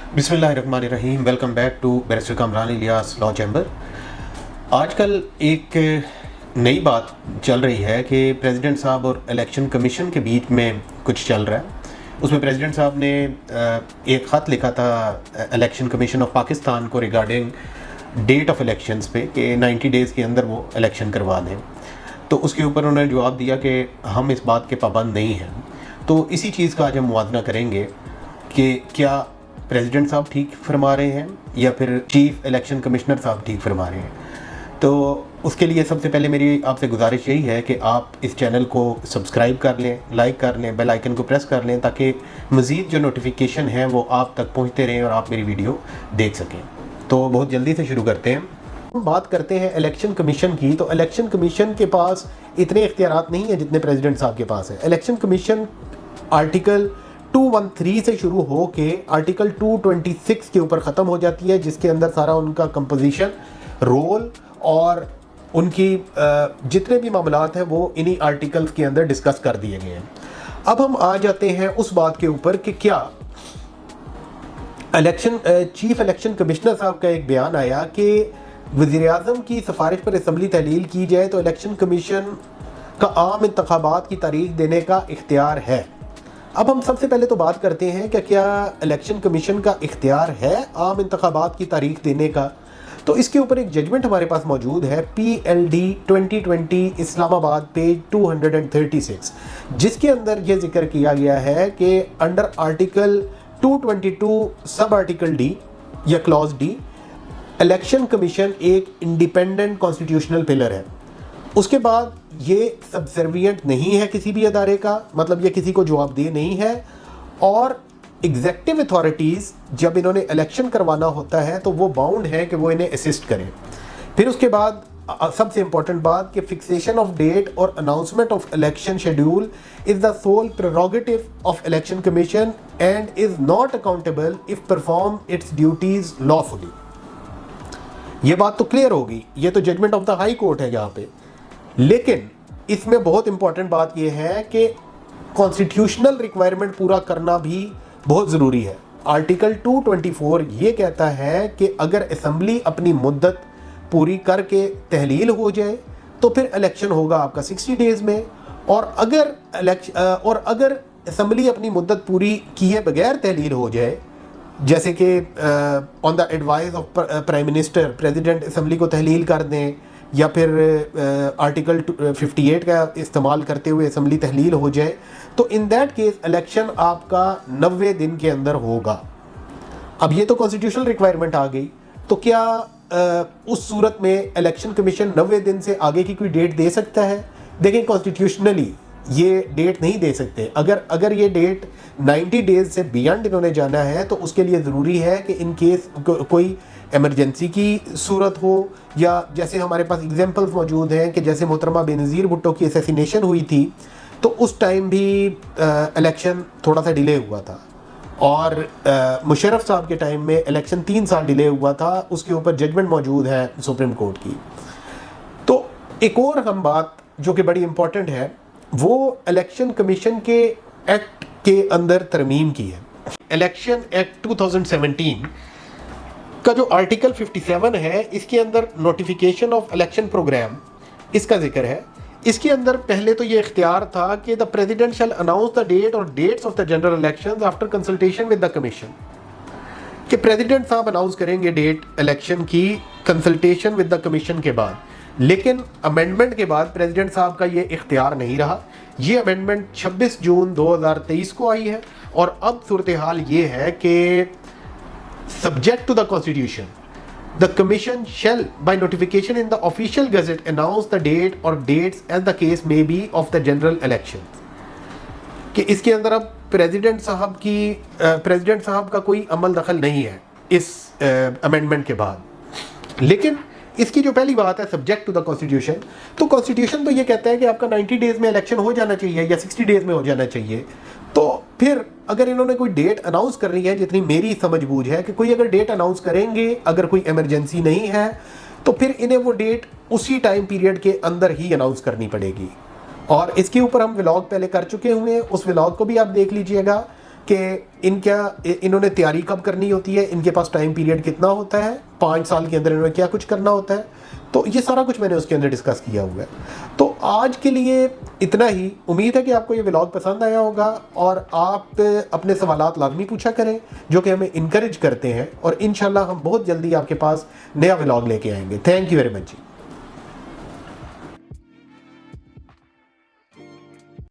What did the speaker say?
बिस्मिल्लाहिर्रहमानिर्रहीम। Welcome back to barrister Kamran Ilyas law chamber. आजकल एक नई बात चल रही है कि प्रेसिडेंट साहब और इलेक्शन कमीशन के बीच में कुछ चल रहा है। उसमें प्रेसिडेंट साहब ने एक ख़त लिखा था इलेक्शन कमीशन ऑफ पाकिस्तान को रिगार्डिंग डेट ऑफ इलेक्शंस पे कि 90 डेज़ के अंदर वो इलेक्शन करवा दें। तो उसके ऊपर उन्होंने जवाब दिया कि हम इस बात के पाबंद नहीं हैं। तो इसी चीज़ का आज हम मुआवजा करेंगे कि क्या प्रेसिडेंट साहब ठीक फरमा रहे हैं या फिर चीफ इलेक्शन कमिश्नर साहब ठीक फरमा रहे हैं। तो उसके लिए सबसे पहले मेरी आपसे गुजारिश यही है कि आप इस चैनल को सब्सक्राइब कर लें, लाइक कर लें, बेल आइकन को प्रेस कर लें ताकि मज़ीद जो नोटिफिकेशन है वो आप तक पहुंचते रहें और आप मेरी वीडियो देख सकें। तो बहुत जल्दी से शुरू करते हैं। हम बात करते हैं इलेक्शन कमीशन की। तो इलेक्शन कमीशन के पास इतने इख्तियारात नहीं है जितने प्रेसिडेंट साहब के पास है। इलेक्शन कमीशन आर्टिकल 213 से शुरू हो के आर्टिकल 226 के ऊपर ख़त्म हो जाती है, जिसके अंदर सारा उनका कंपोजिशन, रोल और उनकी जितने भी मामलात हैं वो इन्हीं आर्टिकल्स के अंदर डिस्कस कर दिए गए हैं। अब हम आ जाते हैं उस बात के ऊपर कि क्या चीफ इलेक्शन कमिश्नर साहब का एक बयान आया कि वज़ीर-ए-आज़म की सिफारिश पर असम्बली तहलील की जाए तो इलेक्शन कमीशन का आम इंतखाबात की तारीख देने का इख्तियार है। अब हम सबसे पहले तो बात करते हैं कि क्या इलेक्शन कमीशन का इख्तियार है आम इंतखाबात की तारीख देने का। तो इसके ऊपर एक जजमेंट हमारे पास मौजूद है, PLD 2020 इस्लामाबाद पेज 236, जिसके अंदर यह जिक्र किया गया है कि under article 222 sub article D या क्लॉज डी इलेक्शन कमीशन एक इंडिपेंडेंट कॉन्स्टिट्यूशनल पिलर है। उसके बाद ये सबसर्विएंट नहीं है किसी भी अदारे का, मतलब ये किसी को जवाबदेह नहीं है। और एग्जेक्टिव अथॉरिटीज़ जब इन्होंने इलेक्शन करवाना होता है तो वो बाउंड है कि वो इन्हें असिस्ट करें। फिर उसके बाद सबसे इंपॉर्टेंट बात कि फिक्सेशन ऑफ डेट और announcement of election schedule is the sole prerogative of election commission and is not accountable if perform its duties lawfully. ये बात तो क्लियर होगी, ये तो judgment of the high court है यहाँ पे। लेकिन इसमें बहुत इंपॉर्टेंट बात यह है कि कॉन्स्टिट्यूशनल रिक्वायरमेंट पूरा करना भी बहुत ज़रूरी है। आर्टिकल 224 ये कहता है कि अगर असम्बली अपनी मुद्दत पूरी करके तहलील हो जाए तो फिर इलेक्शन होगा आपका 60 डेज़ में। और अगर असम्बली अपनी मुद्दत पूरी किए बगैर तहलील हो जाए, जैसे कि on the advice of prime minister president assembly को तहलील कर दें या फिर आर्टिकल 58 का इस्तेमाल करते हुए असम्बली तहलील हो जाए, तो इन दैट केस इलेक्शन आपका 90 दिन के अंदर होगा। अब ये तो कॉन्स्टिट्यूशनल रिक्वायरमेंट आ गई, तो क्या उस सूरत में इलेक्शन कमीशन 90 दिन से आगे की कोई डेट दे सकता है? देखें, कॉन्स्टिट्यूशनली ये डेट नहीं दे सकते। अगर ये डेट 90 डेज से बियॉन्ड इन्होंने जाना है तो उसके लिए ज़रूरी है कि इन केस कोई एमरजेंसी की सूरत हो, या जैसे हमारे पास एग्जांपल्स मौजूद हैं कि जैसे मोहतरमा बेनज़ीर भुट्टो की असैसिनेशन हुई थी तो उस टाइम भी इलेक्शन थोड़ा सा डिले हुआ था, और मुशर्रफ साहब के टाइम में इलेक्शन 3 साल डिले हुआ था। उसके ऊपर जजमेंट मौजूद है सुप्रीम कोर्ट की। तो एक और हम बात जो कि बड़ी इंपॉर्टेंट है वो इलेक्शन कमीशन के एक्ट के अंदर तरमीम की है। इलेक्शन एक्ट 2017 का जो आर्टिकल 57 है, इसके अंदर नोटिफिकेशन ऑफ इलेक्शन प्रोग्राम इसका जिक्र है। इसके अंदर पहले तो ये इख्तियार था कि the president shall announce the date और dates of the general elections after consultation with the commission, कि प्रेसिडेंट साहब अनाउंस करेंगे डेट इलेक्शन की कंसल्टेशन विद द कमीशन के बाद। लेकिन अमेंडमेंट के बाद प्रेसिडेंट साहब का ये इख्तियार नहीं रहा। ये अमेंडमेंट 26 जून 2023 को आई है, और अब सूरत हाल ये है कि subject to the constitution, the commission shall by notification in the official gazette announce the date or dates as the case may be of the general election। कि इसके अंदर अब प्रेसिडेंट साहब का कोई अमल दखल नहीं है इस अमेंडमेंट के बाद। लेकिन इसकी जो पहली बात है सब्जेक्ट टू द कॉन्स्टिट्यूशन, तो कॉन्स्टिट्यूशन तो ये कहता है कि आपका 90 डेज में इलेक्शन हो जाना चाहिए या 60 डेज में हो जाना चाहिए। तो फिर अगर इन्होंने कोई डेट अनाउंस कर रही है, जितनी मेरी समझ बूझ है कि कोई अगर डेट अनाउंस करेंगे, अगर कोई इमरजेंसी नहीं है तो फिर इन्हें वो डेट उसी टाइम पीरियड के अंदर ही अनाउंस करनी पड़ेगी। और इसके ऊपर हम व्लॉग पहले कर चुके हुए हैं, उस व्लॉग को भी आप देख लीजिएगा। कि इन्होंने तैयारी कब करनी होती है, इनके पास टाइम पीरियड कितना होता है, 5 साल के अंदर इन्होंने क्या कुछ करना होता है, तो ये सारा कुछ मैंने उसके अंदर डिस्कस किया हुआ है। तो आज के लिए इतना ही। उम्मीद है कि आपको ये व्लॉग पसंद आया होगा और आप अपने सवालात लाजमी पूछा करें, जो कि हमें इनकरेज करते हैं, और इंशाल्लाह हम बहुत जल्दी आपके पास नया व्लॉग लेके आएंगे। Thank you very much ji.